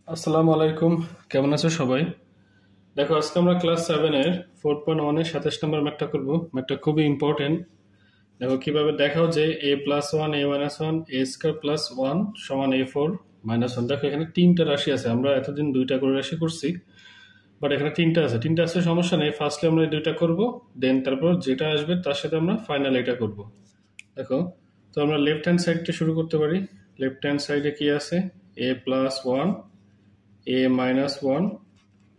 আসসালামু আলাইকুম। কেমন আছো সবাই? দেখো, আজকে আমরা ক্লাস 7 এর 4.1 এর 27 নম্বর ম্যাথটা করব। ম্যাথটা খুবই ইম্পর্টেন্ট। দেখো কিভাবে দেখাও যে a+1 a-1 a² + 1 সমান a4 - 1। দেখো এখানে তিনটা রাশি আছে, আমরা এতদিন দুইটা করে রাশি করছি, বাট এখানে তিনটা আছে সমস্যা নেই। ফার্স্টলি আমরা এই দুইটা করব, দেন তারপর যেটা আসবে তার সাথে আমরা ফাইনাল এটা করব। দেখো, তো আমরা লেফট হ্যান্ড সাইডটা শুরু করতে পারি। লেফট হ্যান্ড সাইডে কি আছে? a+1 a-1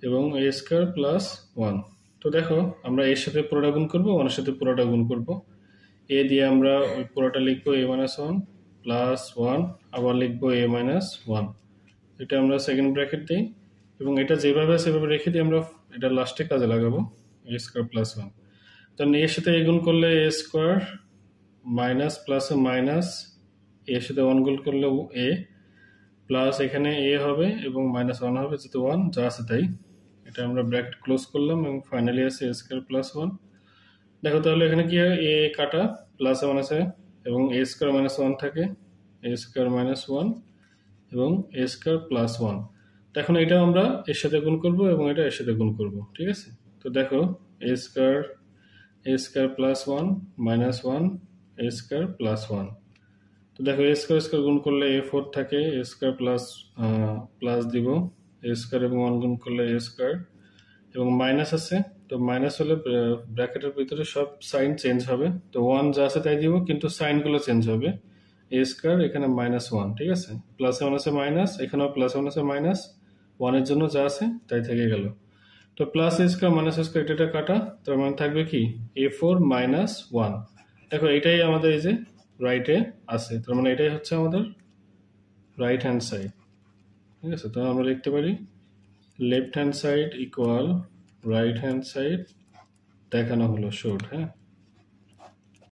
এবং a² + 1। তো দেখো, আমরা এর সাথে পুরোটা গুণ করবো, ওয়ানের সাথে পুরোটা গুণ করব। এ দিয়ে আমরা ওই পুরোটা লিখবো a-1 +1, আবার লিখবো a-1। এটা আমরা সেকেন্ড ব্র্যাকেট দিই এবং এটা যেভাবে আছে সেভাবে রেখে দিই। আমরা এটা লাস্টে কাজে লাগাবো, a² + 1। তাহলে এর সাথে এ গুণ করলে a² মাইনাস প্লাসে মাইনাস, এর সাথে 1 গুণ করলে এ প্লাস, এখানে এ হবে এবং -1 হবে, যেহেতু 1 যা আছে তাই। এটা আমরা ব্র্যাকেট ক্লোজ করলাম এবং ফাইনালি আছে a² + 1। দেখো তাহলে এখানে কি হয়, এ কাটা +1 আছে এবং a² - 1 থাকে, a² - 1 এবং a² + 1। তো এখন এটা আমরা এর সাথে গুণ করব এবং এটা এর সাথে গুণ করব, ঠিক আছে? তো দেখো, a² + 1 -1 a² + 1। তো দেখো a² গুণ করলে a4 থাকে, a² প্লাস দিব, a² এবং 1 গুণ করলে a² এবং মাইনাস আছে। তো মাইনাস হলে ব্র্যাকেটের ভিতরে সব সাইন চেঞ্জ হবে। তো 1 যা আছে তাই দিব, কিন্তু সাইনগুলো চেঞ্জ হবে। a² এখানে -1, ঠিক আছে? প্লাসে 1 আছে মাইনাস, এখানেও +1 আছে মাইনাস, 1 এর জন্য যা আছে তাই থেকে গেল। তো প্লাস a² - a² এটা কাটা, তার মানে থাকবে কি a4 - 1। দেখো এটাই আমাদের এই যে রাইটে আছে, তার মানে এটাই হচ্ছে আমাদের রাইট হ্যান্ড সাইড, ঠিক আছে? তো আমরা লিখতে পারি left hand side equal right hand side দেখানো হলো, শোড, হ্যাঁ।